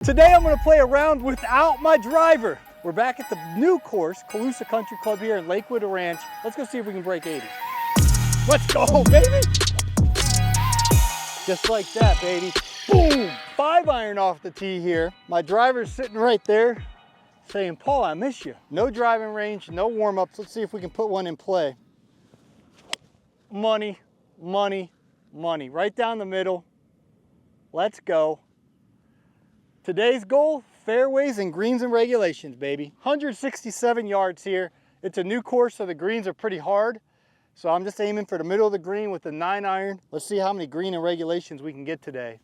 Today I'm going to play around without my driver. We're back at the new course, Calusa Country Club here in Lakewood Ranch. Let's go see if we can break 80. Let's go, baby! Just like that, baby. Boom! 5-iron off the tee here. My driver's sitting right there saying, Paul, I miss you. No driving range, no warm-ups. Let's see if we can put one in play. Money, money, money. Right down the middle. Let's go. Today's goal, fairways and greens and regulations, baby. 167 yards here. It's a new course, so the greens are pretty hard. So I'm just aiming for the middle of the green with the 9-iron. Let's see how many green and regulations we can get today.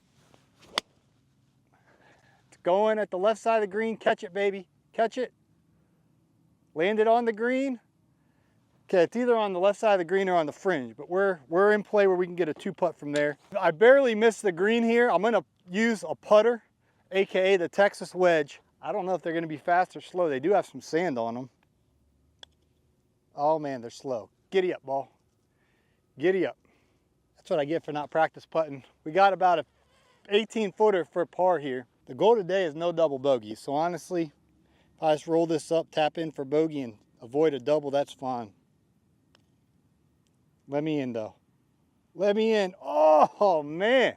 It's going at the left side of the green. Catch it, baby. Catch it. Land it on the green. Okay, it's either on the left side of the green or on the fringe, but we're in play where we can get a 2-putt from there. I barely missed the green here. I'm gonna use a putter, AKA the Texas wedge. I don't know if they're gonna be fast or slow. They do have some sand on them. Oh man, they're slow. Giddy up, ball. Giddy up. That's what I get for not practice putting. We got about a 18-footer for par here. The goal today is no double bogey. So honestly, if I just roll this up, tap in for bogey and avoid a double, that's fine. Let me in though. Let me in. Oh man,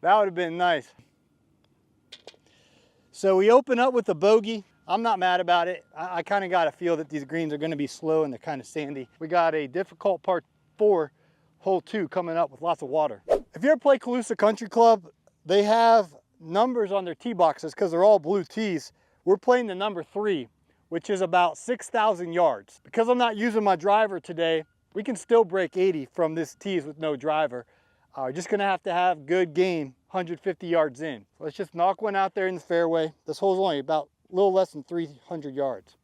that would have been nice. So we open up with a bogey. I'm not mad about it. I kind of got a feel that these greens are going to be slow and they're kind of sandy. We got a difficult par 4, hole 2 coming up with lots of water. If you ever play Calusa Country Club, they have numbers on their tee boxes because they're all blue tees. We're playing the number 3, which is about 6,000 yards. Because I'm not using my driver today, we can still break 80 from this tees with no driver. Just going to have good game, 150 yards in. Let's just knock one out there in the fairway. This hole's only about a little less than 300 yards.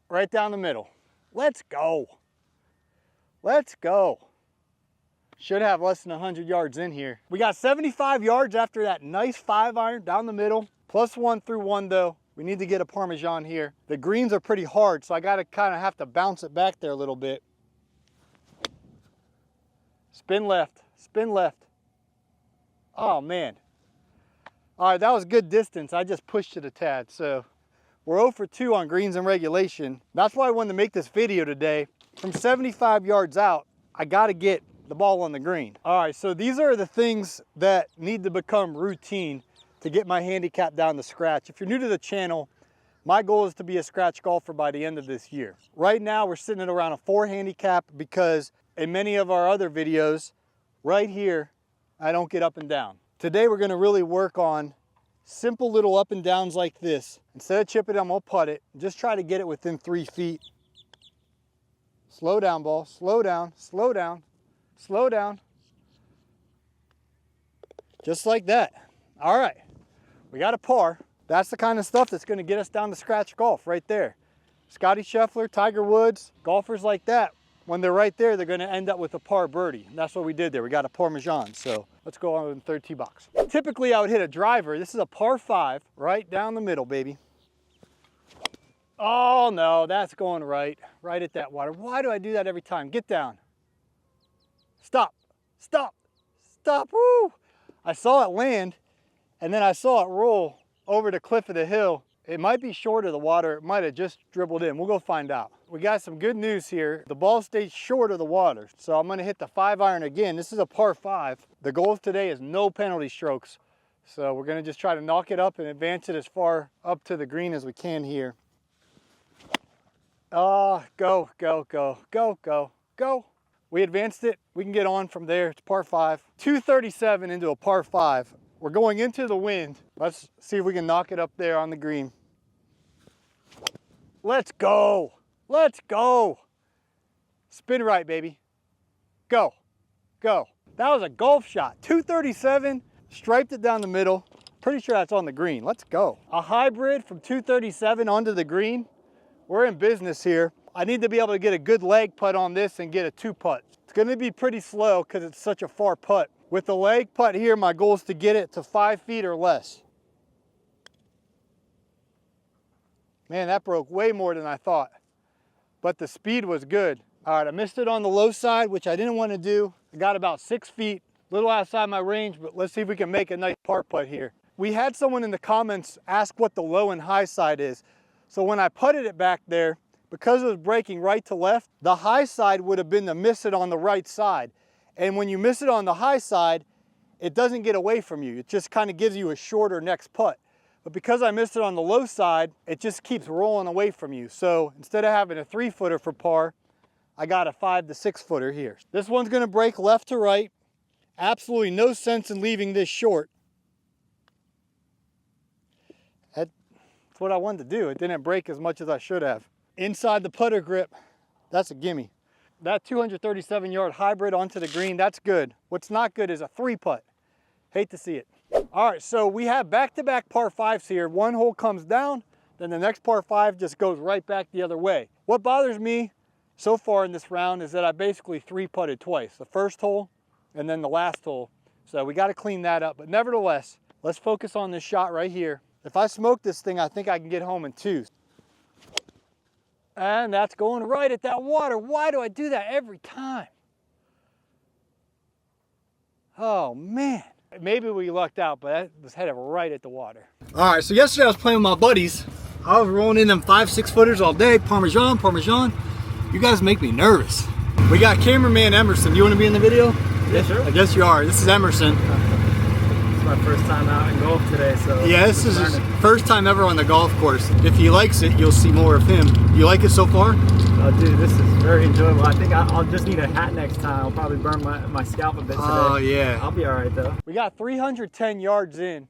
Right down the middle. Let's go. Let's go. Should have less than 100 yards in here. We got 75 yards after that nice 5-iron down the middle. +1 through 1 though. We need to get a Parmesan here. The greens are pretty hard, so I got to kind of have to bounce it back there a little bit. Spin left, spin left. Oh man. All right, that was good distance. I just pushed it a tad. So we're 0 for 2 on greens and regulation. That's why I wanted to make this video today. From 75 yards out, I got to get the ball on the green. All right, so these are the things that need to become routine to get my handicap down to scratch. If you're new to the channel, my goal is to be a scratch golfer by the end of this year. Right now, we're sitting at around a 4 handicap because in many of our other videos, right here, I don't get up and down. Today, we're gonna really work on simple little up and downs like this. Instead of chipping it, I'm gonna putt it. Just try to get it within 3 feet. Slow down, ball, slow down, slow down, slow down. Just like that. All right, we got a par. That's the kind of stuff that's gonna get us down to scratch golf right there. Scotty Scheffler, Tiger Woods, golfers like that, when they're right there, they're gonna end up with a par birdie. And that's what we did there. We got a Parmesan. So let's go on in the 3rd tee box. Typically, I would hit a driver. This is a par 5, right down the middle, baby. Oh no, that's going right at that water. Why do I do that every time? Get down. Stop, stop, stop, woo! I saw it land, and then I saw it roll over the cliff of the hill. It might be short of the water. It might have just dribbled in. We'll go find out. We got some good news here. The ball stayed short of the water. So I'm gonna hit the 5-iron again. This is a par 5. The goal today is no penalty strokes. So we're gonna just try to knock it up and advance it as far up to the green as we can here. Oh, go, go, go, go, go, go. We advanced it. We can get on from there. It's par 5. 237 into a par 5. We're going into the wind. Let's see if we can knock it up there on the green. Let's go. Let's go. Spin right, baby. Go. Go. That was a golf shot. 237, striped it down the middle. Pretty sure that's on the green. Let's go. A hybrid from 237 onto the green. We're in business here. I need to be able to get a good leg putt on this and get a 2-putt. It's going to be pretty slow because it's such a far putt. With the leg putt here, my goal is to get it to 5 feet or less. Man, that broke way more than I thought, but the speed was good. All right, I missed it on the low side, which I didn't want to do. I got about 6 feet, a little outside my range, but let's see if we can make a nice par putt here. we had someone in the comments ask what the low and high side is. So when I putted it back there, because it was breaking right to left, the high side would have been to miss it on the right side. And when you miss it on the high side, it doesn't get away from you. It just kind of gives you a shorter next putt. But because I missed it on the low side, it just keeps rolling away from you. So instead of having a 3-footer for par, I got a 5 to 6 footer here. This one's gonna break left to right. Absolutely no sense in leaving this short. That's what I wanted to do. It didn't break as much as I should have. Inside the putter grip, that's a gimme. That 237-yard hybrid onto the green, that's good. What's not good is a 3-putt. Hate to see it. All right, so we have back-to-back par 5s here. One hole comes down, then the next par 5 just goes right back the other way. What bothers me so far in this round is that I basically 3-putted twice. The first hole and then the last hole. So we got to clean that up. But nevertheless, let's focus on this shot right here. If I smoke this thing, I think I can get home in 2. And that's going right at that water. Why do I do that every time? Oh, man. Maybe we lucked out, but that was headed right at the water. All right, so yesterday I was playing with my buddies. I was rolling in them 5-6 footers all day, Parmesan. You guys make me nervous. We got cameraman Emerson. You want to be in the video? Yeah, sure. I guess you are. This is Emerson. It's my first time out in golf today, so yeah, this is his first time ever on the golf course. If he likes it, you'll see more of him. You like it so far? Oh, dude, this is very enjoyable. I think I'll just need a hat next time. I'll probably burn my scalp a bit today. Oh, yeah. I'll be all right, though. We got 310 yards in.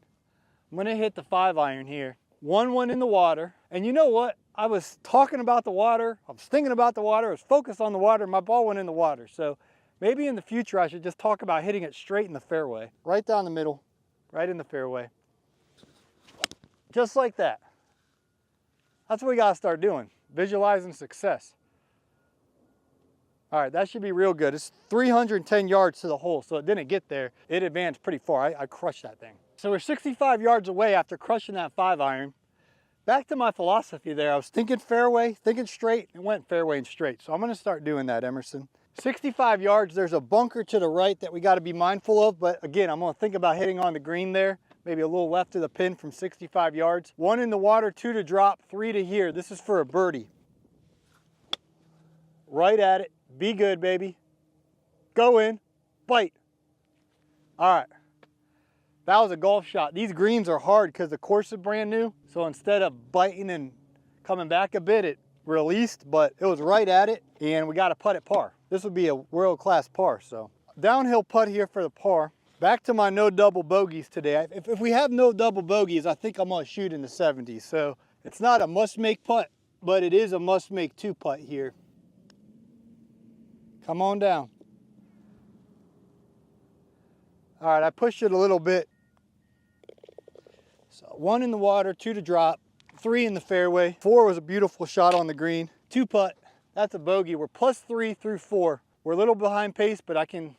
I'm going to hit the 5-iron here. 1-1 in the water. And you know what? I was talking about the water. I was thinking about the water. I was focused on the water. My ball went in the water. So maybe in the future, I should just talk about hitting it straight in the fairway. Right down the middle. Right in the fairway. Just like that. That's what we got to start doing. Visualizing success. All right, that should be real good. It's 310 yards to the hole, so it didn't get there. It advanced pretty far. I crushed that thing. So we're 65 yards away after crushing that 5-iron. Back to my philosophy there. I was thinking fairway, thinking straight, and went fairway and straight. So I'm going to start doing that, Emerson. 65 yards, there's a bunker to the right that we got to be mindful of, but again, I'm going to think about hitting on the green there. Maybe a little left of the pin from 65 yards. 1 in the water, 2 to drop, 3 to here. This is for a birdie. Right at it. Be good, baby. Go in. Bite. All right. That was a golf shot. These greens are hard because the course is brand new. So instead of biting and coming back a bit, it released, but it was right at it, and we got to putt at par. This would be a world-class par. So downhill putt here for the par. Back to my no double bogeys today. If we have no double bogeys, I think I'm going to shoot in the 70s. So it's not a must-make putt, but it is a must-make 2 putt here. Come on down. All right, I pushed it a little bit. So 1 in the water, 2 to drop, 3 in the fairway. 4 was a beautiful shot on the green. 2 putt, that's a bogey. We're +3 through 4. We're a little behind pace, but I can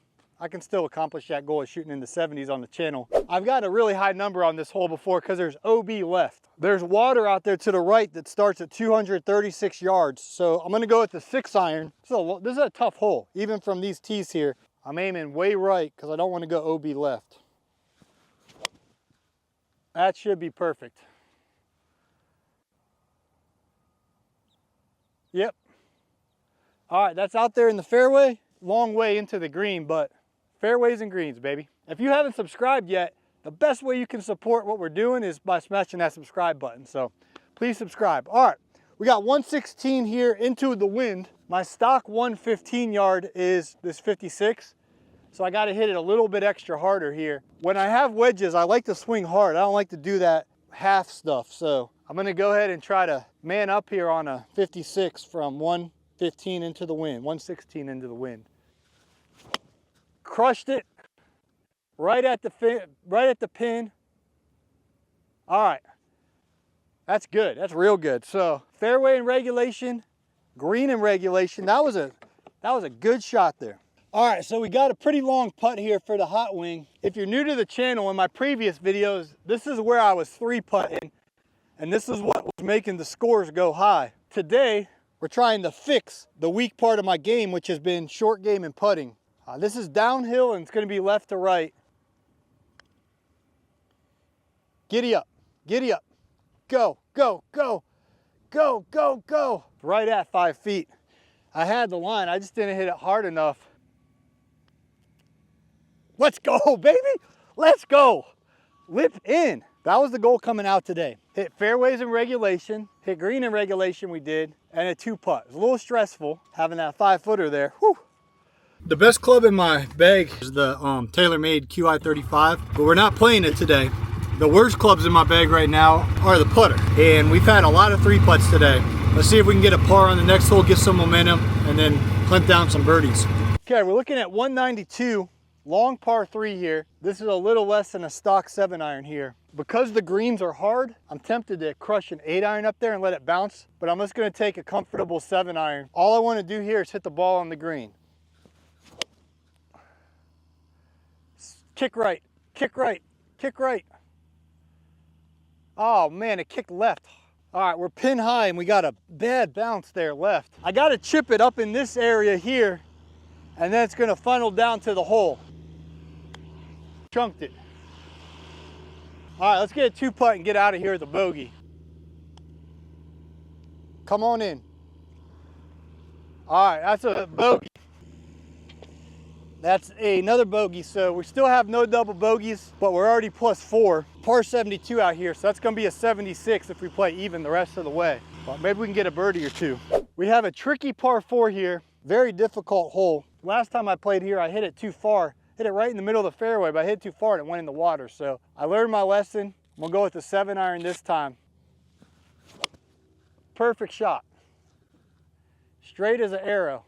still accomplish that goal of shooting in the 70s on the channel. I've got a really high number on this hole before because there's OB left. There's water out there to the right that starts at 236 yards. So I'm gonna go with the 6-iron. So this is a tough hole, even from these tees here. I'm aiming way right because I don't want to go OB left. That should be perfect. Yep. All right, that's out there in the fairway. Long way into the green, but fairways and greens, baby. If you haven't subscribed yet, the best way you can support what we're doing is by smashing that subscribe button. So please subscribe. All right, we got 116 here into the wind. My stock 115 yard is this 56. So I got to hit it a little bit extra harder here. When I have wedges, I like to swing hard. I don't like to do that half stuff. So I'm going to go ahead and try to man up here on a 56 from 115 into the wind, 116 into the wind. Crushed it right at the pin. All right, that's good. That's real good. So fairway in regulation, green in regulation. That was a good shot there. All right, so we got a pretty long putt here for the hot wing. If you're new to the channel, in my previous videos, this is where I was 3-putting, and this is what was making the scores go high. Today, we're trying to fix the weak part of my game, which has been short game and putting. This is downhill and it's going to be left to right. Giddy up, giddy up. Go, go, go, go, go, go. Right at 5 feet. I had the line, I just didn't hit it hard enough. Let's go, baby. Let's go. Lip in. That was the goal coming out today. Hit fairways in regulation, hit green in regulation we did, and a 2-putt. It was a little stressful having that 5-footer there. Whew. The best club in my bag is the TaylorMade Qi35, but we're not playing it today. The worst clubs in my bag right now are the putter, and we've had a lot of 3-putts today. Let's see if we can get a par on the next hole, get some momentum, and then clamp down some birdies. Okay, we're looking at 192, long par 3 here. This is a little less than a stock 7-iron here. Because the greens are hard, I'm tempted to crush an 8-iron up there and let it bounce, but I'm just gonna take a comfortable 7-iron. All I wanna do here is hit the ball on the green. Kick right, kick right, kick right. Oh man, it kicked left. All right, we're pin high and we got a bad bounce there left. I gotta chip it up in this area here, and then it's gonna funnel down to the hole. Chunked it. All right, let's get a 2-putt and get out of here with a bogey. Come on in. All right, that's a bogey. That's another bogey, so we still have no double bogeys, but we're already +4. Par 72 out here, so that's gonna be a 76 if we play even the rest of the way. But maybe we can get a birdie or two. We have a tricky par 4 here, very difficult hole. Last time I played here, I hit it too far. Hit it right in the middle of the fairway, but I hit it too far and it went in the water. So I learned my lesson. I'm gonna go with the 7-iron this time. Perfect shot. Straight as an arrow.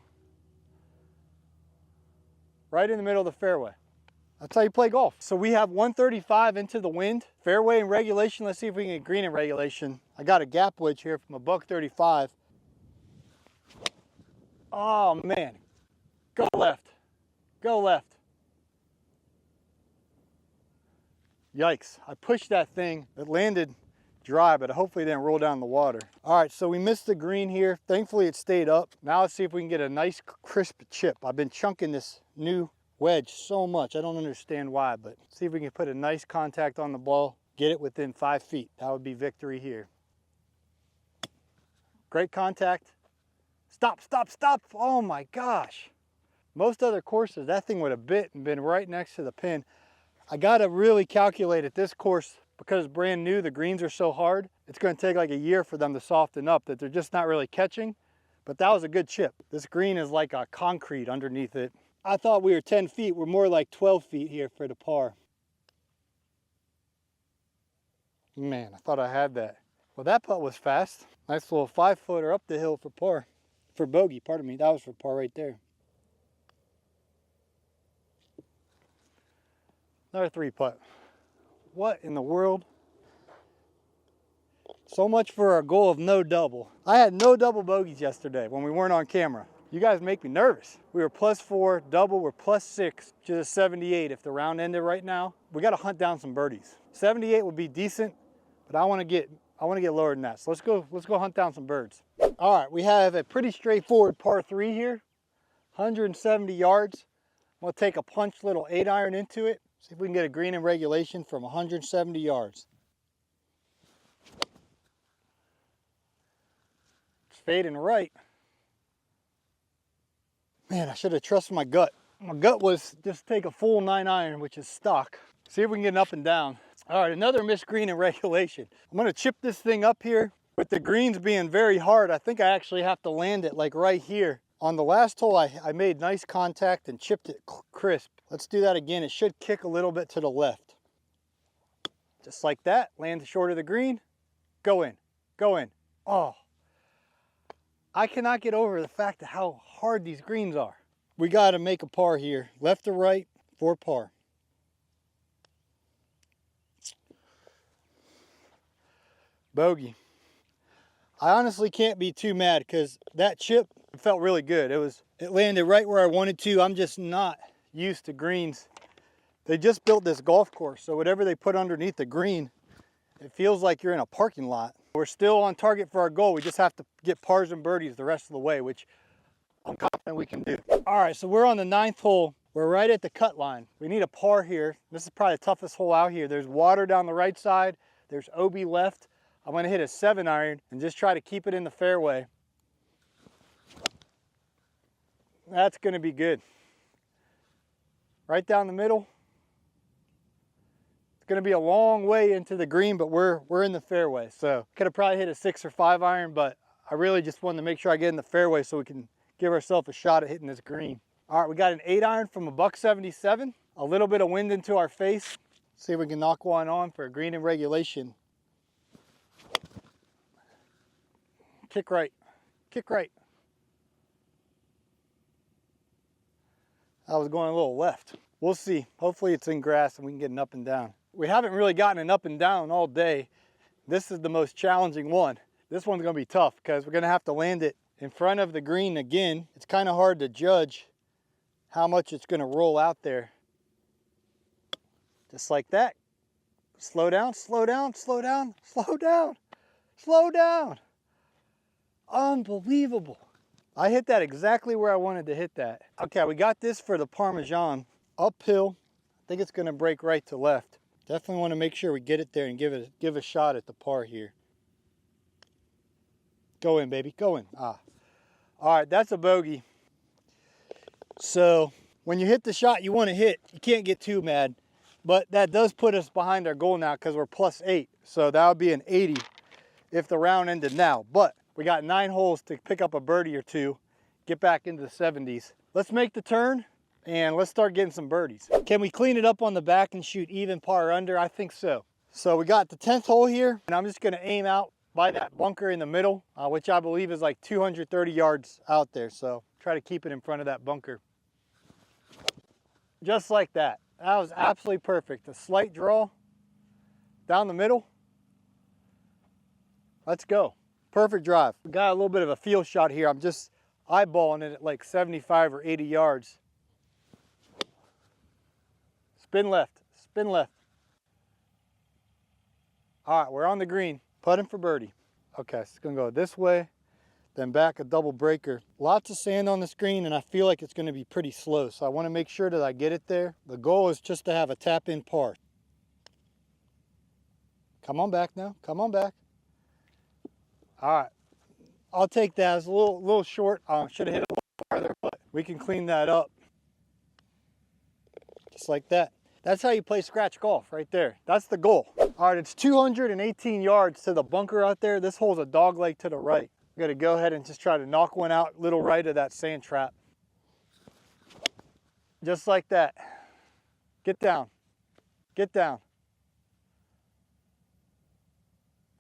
Right in the middle of the fairway. That's how you play golf. So we have 135 into the wind. Fairway in regulation. Let's see if we can get green in regulation. I got a gap wedge here from a $135. Oh man. Go left. Go left. Yikes. I pushed that thing. It landed dry, but hopefully it didn't roll down the water. All right, so we missed the green here. Thankfully it stayed up. Now let's see if we can get a nice crisp chip. I've been chunking this new wedge so much. I don't understand why, but see if we can put a nice contact on the ball, get it within 5 feet. That would be victory here. Great contact. Stop, stop, stop. Oh my gosh. Most other courses, that thing would have bit and been right next to the pin. I gotta really calculate at this course, because it's brand new, the greens are so hard, it's gonna take like a year for them to soften up, that they're just not really catching. But that was a good chip. This green is like a concrete underneath it. I thought we were 10 feet, we're more like 12 feet here for the par. Man, I thought I had that. Well, that putt was fast. Nice little 5-footer up the hill for par. For bogey, pardon me, that was for par right there. Another 3-putt. What in the world? So much for our goal of no double. I had no double bogeys yesterday when we weren't on camera. You guys make me nervous. We were +4, double, we're +6, which is a 78 if the round ended right now. We gotta hunt down some birdies. 78 would be decent, but I wanna get lower than that. So let's go hunt down some birds. All right, we have a pretty straightforward par 3 here, 170 yards. I'm gonna take a punch little 8-iron into it. See if we can get a green in regulation from 170 yards. It's fading right. Man, I should have trusted my gut. My gut was just take a full 9-iron, which is stock. See if we can get an up and down. All right, another missed green in regulation. I'm gonna chip this thing up here. With the greens being very hard, I think I actually have to land it like right here. On the last hole, I made nice contact and chipped it crisp. Let's do that again. It should kick a little bit to the left. Just like that, land short of the green, go in, go in. Oh, I cannot get over the fact of how hard these greens are. We gotta make a par here, left to right for par. Bogey. I honestly can't be too mad because that chip felt really good. It landed right where I wanted to. I'm just not used to greens. They just built this golf course, so whatever they put underneath the green, it feels like you're in a parking lot. We're still on target for our goal. We just have to get pars and birdies the rest of the way, which I'm confident we can do. All right, so we're on the 9th hole. We're right at the cut line. We need a par here. This is probably the toughest hole out here. There's water down the right side. There's OB left. I'm gonna hit a 7-iron and just try to keep it in the fairway. That's gonna be good. Right down the middle. It's gonna be a long way into the green, but we're in the fairway. So could have probably hit a 6 or 5-iron, but I really just wanted to make sure I get in the fairway so we can give ourselves a shot at hitting this green. All right, we got an 8-iron from a $177. A little bit of wind into our face. See if we can knock one on for a green in regulation. Kick right, kick right. I was going a little left. We'll see. Hopefully it's in grass and we can get an up and down. We haven't really gotten an up and down all day. This is the most challenging one. This one's gonna be tough because we're gonna have to land it in front of the green again. It's kind of hard to judge how much it's gonna roll out there. Just like that. Slow down, slow down, slow down, slow down, slow down. Unbelievable. I hit that exactly where I wanted to hit that. Okay, we got this for the Parmesan. Uphill. I think it's gonna break right to left. Definitely want to make sure we get it there and give a shot at the par here. Go in, baby, go in. Ah. All right, that's a bogey. So when you hit the shot you want to hit, you can't get too mad. But that does put us behind our goal now because we're +8. So that would be an 80 if the round ended now. But we got 9 holes to pick up a birdie or two, get back into the 70s. Let's make the turn and let's start getting some birdies. Can we clean it up on the back and shoot even par or under? I think so. So we got the 10th hole here and I'm just gonna aim out by that bunker in the middle, which I believe is like 230 yards out there. So try to keep it in front of that bunker. Just like that. That was absolutely perfect. A slight draw down the middle. Let's go. Perfect drive. We got a little bit of a field shot here. I'm just eyeballing it at like 75 or 80 yards. Spin left, spin left. All right, we're on the green. Putting for birdie. Okay, so it's gonna go this way, then back a double breaker. Lots of sand on the screen and I feel like it's gonna be pretty slow. So I wanna make sure that I get it there. The goal is just to have a tap in par. Come on back now, come on back. All right, I'll take that. It's a little short. Should have hit it a little farther, but we can clean that up. Just like that. That's how you play scratch golf right there. That's the goal. All right, it's 218 yards to the bunker out there. This hole's a dog leg to the right. I'm gonna go ahead and just try to knock one out little right of that sand trap. Just like that. Get down, get down.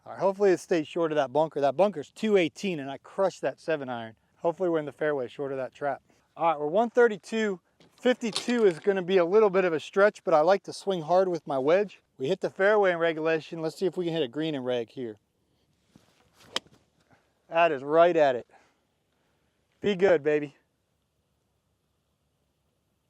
All right, hopefully it stays short of that bunker. That bunker's 218 and I crushed that 7-iron. Hopefully we're in the fairway short of that trap. All right, we're 132. 52 is gonna be a little bit of a stretch, but I like to swing hard with my wedge. We hit the fairway in regulation. Let's see if we can hit a green in reg here. That is right at it. Be good, baby.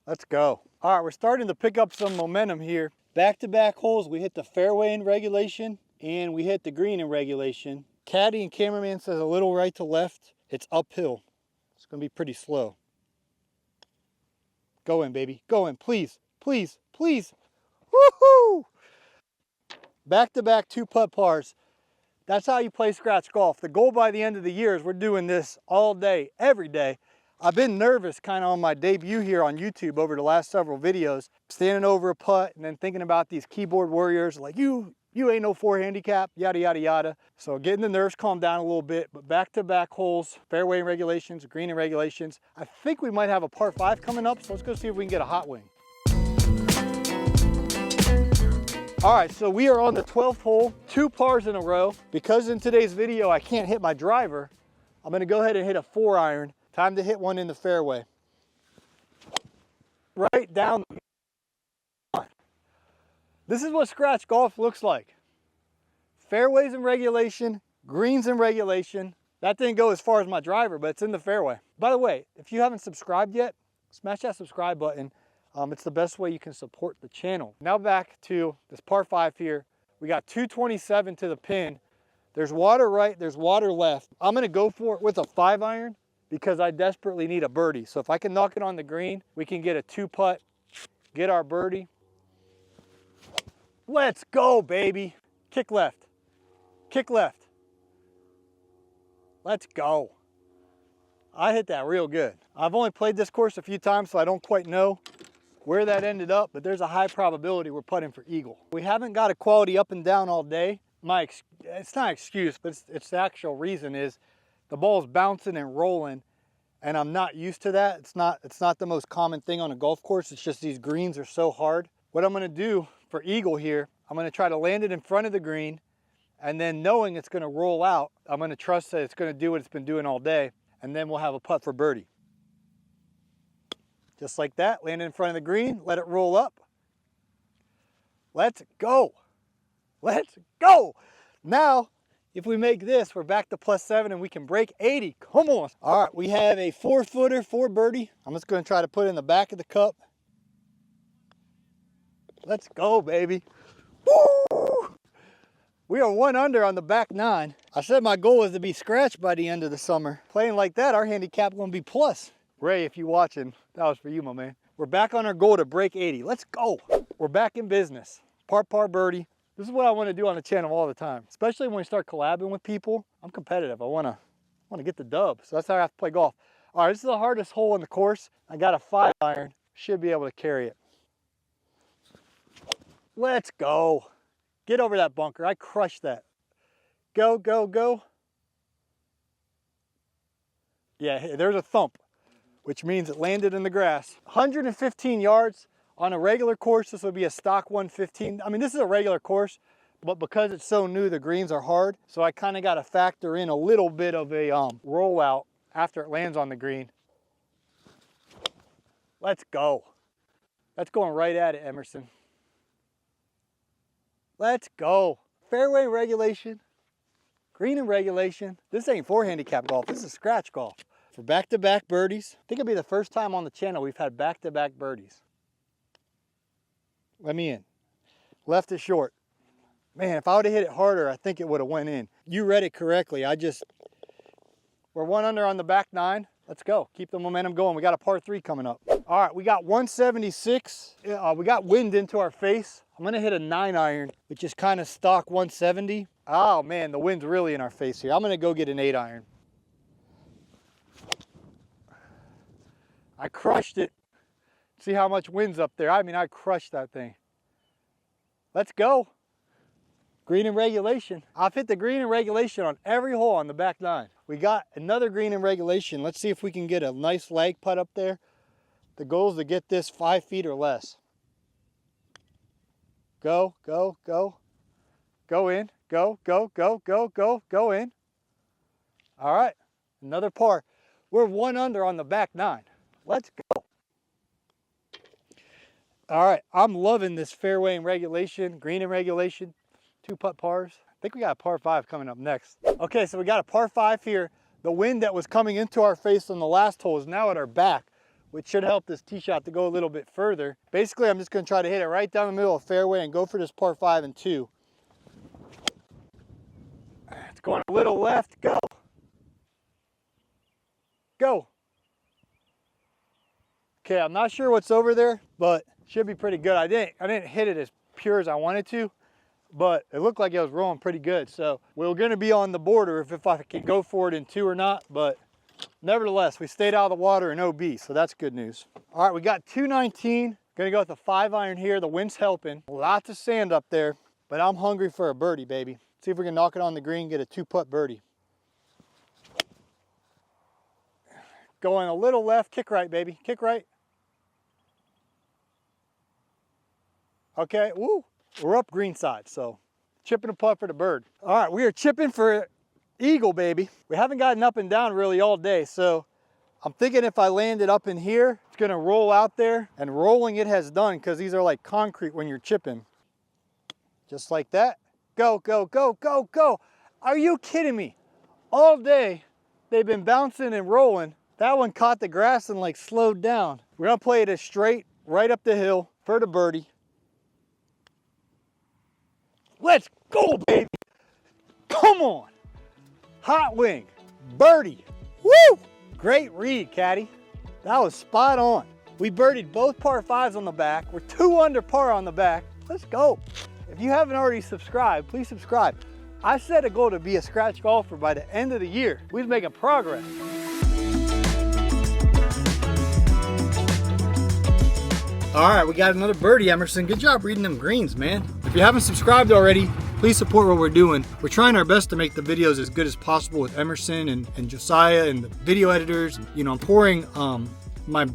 Let's go. All right, we're starting to pick up some momentum here. Back-to-back holes, we hit the fairway in regulation and we hit the green in regulation. Caddy and cameraman says a little right to left. It's uphill. It's gonna be pretty slow. Go in, baby. Go in, please, please, please. Woohoo! Back-to-back 2-putt pars. That's how you play scratch golf. The goal by the end of the year is we're doing this all day, every day. I've been nervous kind of on my debut here on YouTube over the last several videos, standing over a putt and then thinking about these keyboard warriors like, you ain't no 4 handicap, yada, yada, yada. So getting the nerves calmed down a little bit, but back-to-back holes, fairway in regulations, green in regulations. I think we might have a par 5 coming up, so let's go see if we can get a hot wing. All right, so we are on the 12th hole, 2 pars in a row. Because in today's video I can't hit my driver, I'm gonna go ahead and hit a 4-iron. Time to hit one in the fairway. Right down. This is what scratch golf looks like. Fairways in regulation, greens in regulation. That didn't go as far as my driver, but it's in the fairway. By the way, if you haven't subscribed yet, smash that subscribe button. It's the best way you can support the channel. Now back to this par 5 here. We got 227 to the pin. There's water right, there's water left. I'm gonna go for it with a 5-iron because I desperately need a birdie. So if I can knock it on the green, we can get a 2-putt, get our birdie. Let's go, baby. kick left, kick left. Let's go. I hit that real good. I've only played this course a few times, so I don't quite know where that ended up, but there's a high probability we're putting for eagle. We haven't got a quality up and down all day. It's not an excuse, but it's the actual reason is the ball's bouncing and rolling, and I'm not used to that. It's not the most common thing on a golf course. It's just these greens are so hard. What I'm gonna do for eagle here, I'm gonna try to land it in front of the green, and then knowing it's gonna roll out, I'm gonna trust that it's gonna do what it's been doing all day, and then we'll have a putt for birdie. Just like that, land it in front of the green, let it roll up. Let's go. Let's go. Now, if we make this, we're back to +7 and we can break 80. Come on. All right, we have a 4-footer for birdie. I'm just gonna try to put it in the back of the cup. Let's go, baby. Woo! We are 1 under on the back 9. I said my goal was to be scratched by the end of the summer. Playing like that, our handicap gonna be plus. Ray, if you watching, that was for you, my man. We're back on our goal to break 80. Let's go. We're back in business. Par birdie. This is what I want to do on the channel all the time, especially when we start collabing with people. I'm competitive. I want to get the dub. So that's how I have to play golf. All right, this is the hardest hole in the course. I got a 5-iron. Should be able to carry it. Let's go. Get over that bunker. I crushed that. Go, go, go. Yeah, there's a thump, which means it landed in the grass. 115 yards. On a regular course, this would be a stock 115. I mean, this is a regular course, but because it's so new, the greens are hard. So I kind of got to factor in a little bit of a rollout after it lands on the green. Let's go. That's going right at it, Emerson. Let's go. Fairway regulation, green and regulation. This ain't for handicap golf. This is scratch golf. For back-to-back birdies. I think it'll be the first time on the channel we've had back-to-back birdies. Let me in. Left is short. Man, if I would have hit it harder, I think it would have went in. You read it correctly. We're 1 under on the back 9. Let's go. Keep the momentum going. We got a par 3 coming up. All right, we got 176. We got wind into our face. I'm gonna hit a 9-iron, which is kind of stock 170. Oh man, the wind's really in our face here. I'm gonna go get an 8-iron. I crushed it. See how much wind's up there? I mean, I crushed that thing. Let's go. Green and regulation. I've hit the green and regulation on every hole on the back 9. We got another green and regulation. Let's see if we can get a nice lag putt up there. The goal is to get this 5 feet or less. Go, go, go. Go in. Go, go, go, go, go, go in. All right, another par. We're 1 under on the back 9. Let's go. All right, I'm loving this fairway and regulation, green and regulation, 2-putt pars. I think we got a par 5 coming up next. Okay, so we got a par 5 here. The wind that was coming into our face on the last hole is now at our back, which should help this tee shot to go a little bit further. Basically, I'm just gonna try to hit it right down the middle of the fairway and go for this par 5 and 2. It's going a little left, go. Go. Okay, I'm not sure what's over there, but should be pretty good. I didn't hit it as pure as I wanted to, but it looked like it was rolling pretty good. So we're gonna be on the border if I can go for it in 2 or not, but nevertheless, we stayed out of the water in OB, so that's good news. All right, we got 219. Gonna go with the 5-iron here. The wind's helping. Lots of sand up there, but I'm hungry for a birdie, baby. See if we can knock it on the green, get a 2-putt birdie. Going a little left, kick right, baby, kick right. Okay, woo, we're up green side, so chipping a putt for the bird. All right, we are chipping for eagle, baby. We haven't gotten up and down really all day, so I'm thinking if I land it up in here, it's gonna roll out there, and rolling it has done, because these are like concrete when you're chipping. Just like that. Go, go, go, go, go. Are you kidding me? All day, they've been bouncing and rolling. That one caught the grass and like slowed down. We're gonna play it as straight, right up the hill for the birdie. Let's go, baby. Come on. Hot wing, birdie. Woo! Great read, caddy. That was spot on. We birdied both par 5s on the back. We're 2 under par on the back. Let's go. If you haven't already subscribed, please subscribe. I set a goal to be a scratch golfer by the end of the year. We're making progress. All right, we got another birdie, Emerson. Good job reading them greens, man. If you haven't subscribed already, please support what we're doing. We're trying our best to make the videos as good as possible with Emerson and Josiah and the video editors. You know, I'm pouring my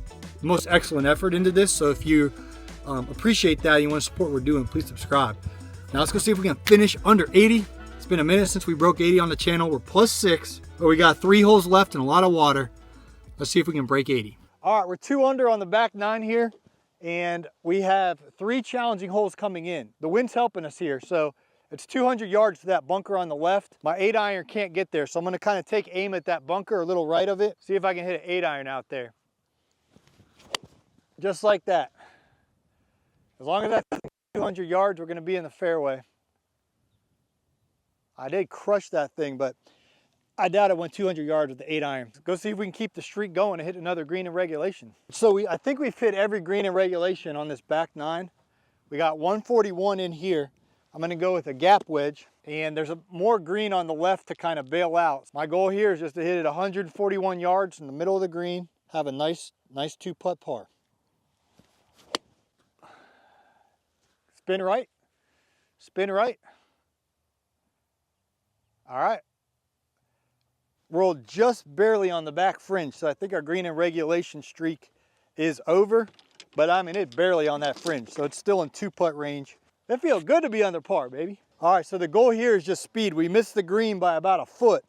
most excellent effort into this. So if you appreciate that and you want to support what we're doing, please subscribe. Now let's go see if we can finish under 80. It's been a minute since we broke 80 on the channel. We're +6, but we got 3 holes left and a lot of water. Let's see if we can break 80. All right, we're 2 under on the back 9 here. And we have 3 challenging holes coming in. The wind's helping us here, so it's 200 yards to that bunker on the left. My 8-iron can't get there, so I'm gonna kind of take aim at that bunker a little right of it, see if I can hit an 8-iron out there. Just like that. As long as that's 200 yards, we're gonna be in the fairway. I did crush that thing, but I doubt it went 200 yards with the 8-iron. Go see if we can keep the streak going and hit another green in regulation. So I think we've hit every green in regulation on this back 9. We got 141 in here. I'm gonna go with a gap wedge, and there's more green on the left to kind of bail out. My goal here is just to hit it 141 yards in the middle of the green, have a nice 2-putt par. Spin right, spin right. All right. Rolled just barely on the back fringe, so I think our green in regulation streak is over, but I mean, it's barely on that fringe, so it's still in 2-putt range. It feels good to be under par, baby. All right, so the goal here is just speed. We missed the green by about a foot,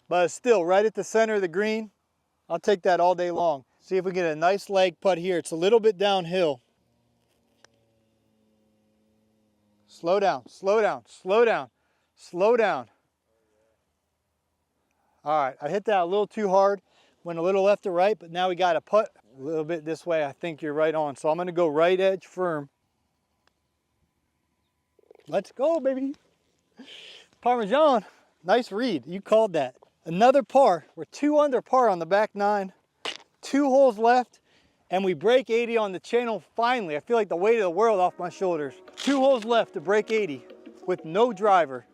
but it's still right at the center of the green. I'll take that all day long. See if we get a nice leg putt here. It's a little bit downhill. Slow down, slow down, slow down, slow down. All right, I hit that a little too hard, went a little left to right, but now we got a putt a little bit this way. I think you're right on. So I'm gonna go right edge firm. Let's go, baby. Parmesan, nice read. You called that. Another par. We're 2 under par on the back 9. 2 holes left, and we break 80 on the channel finally. I feel like the weight of the world off my shoulders. 2 holes left to break 80 with no driver.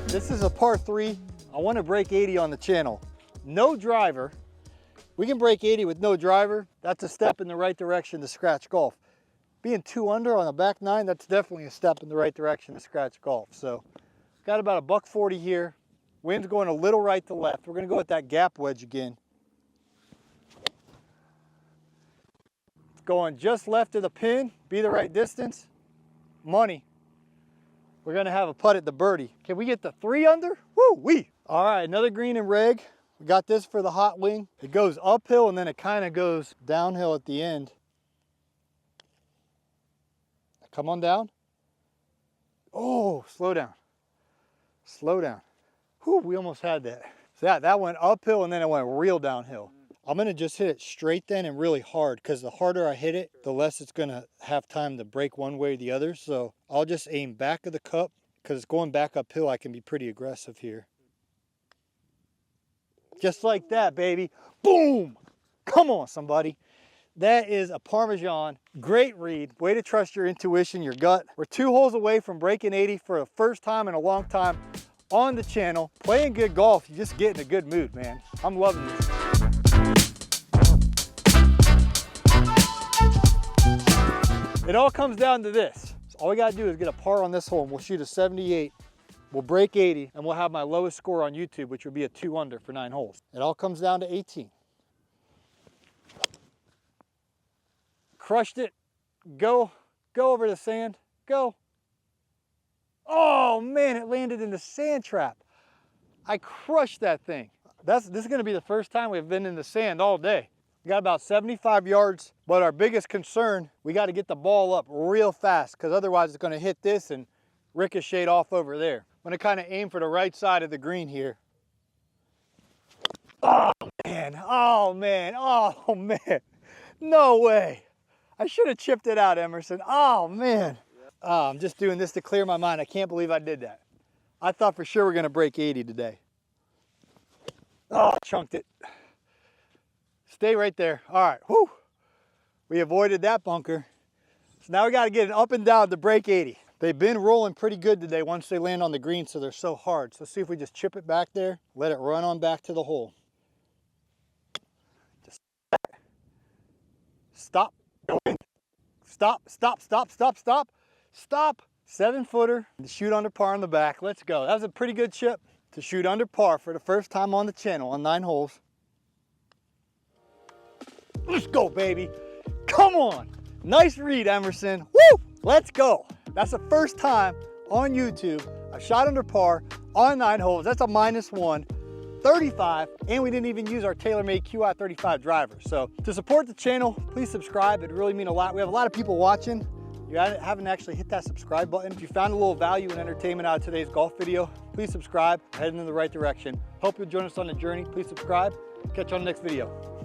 This is a par 3. I want to break 80 on the channel. No driver. We can break 80 with no driver. That's a step in the right direction to scratch golf. Being 2 under on the back 9, that's definitely a step in the right direction to scratch golf. So got about a $140 here. Wind's going a little right to left. We're going to go with that gap wedge again. Going just left of the pin, be the right distance. Money. We're gonna have a putt at the birdie. Can we get the 3 under? Woo-wee! All right, another green in reg. We got this for the hot wing. It goes uphill and then it kind of goes downhill at the end. Come on down. Oh, slow down. Slow down. Whew, we almost had that. So that went uphill and then it went real downhill. I'm gonna just hit it straight then and really hard, because the harder I hit it, the less it's gonna have time to break one way or the other. So I'll just aim back of the cup, because it's going back uphill. I can be pretty aggressive here. Just like that, baby. Boom! Come on, somebody. That is a Parmesan. Great read. Way to trust your intuition, your gut. We're 2 holes away from breaking 80 for the first time in a long time on the channel. Playing good golf, you just get in a good mood, man. I'm loving this. It all comes down to this. So all we gotta do is get a par on this hole, and we'll shoot a 78. We'll break 80, and we'll have my lowest score on YouTube, which would be a 2 under for 9 holes. It all comes down to 18. Crushed it. Go over the sand. Go. Oh man, it landed in the sand trap. I crushed that thing. This is gonna be the first time we've been in the sand all day. We got about 75 yards, but our biggest concern, we got to get the ball up real fast, because otherwise it's going to hit this and ricochet off over there. I'm going to kind of aim for the right side of the green here. Oh man, oh man, oh man. No way. I should have chipped it out, Emerson. Oh man. Oh, I'm just doing this to clear my mind. I can't believe I did that. I thought for sure we're going to break 80 today. Oh, chunked it. Stay right there. All right, whew. We avoided that bunker. So now we got to get it up and down to break 80. They've been rolling pretty good today once they land on the green, so they're so hard. So let's see if we just chip it back there, let it run on back to the hole. Just stop. Stop, stop, stop, stop, stop, stop. 7-footer to shoot under par on the back. Let's go. That was a pretty good chip to shoot under par for the first time on the channel on 9 holes. Let's go, baby. Come on. Nice read, Emerson. Woo! Let's go. That's the first time on YouTube I shot under par on 9 holes. That's a -1, 35, and we didn't even use our TaylorMade Qi35 driver. So to support the channel, please subscribe. It'd really mean a lot. We have a lot of people watching. You haven't actually hit that subscribe button. If you found a little value and entertainment out of today's golf video, please subscribe. We're heading in the right direction. Hope you'll join us on the journey. Please subscribe. Catch you on the next video.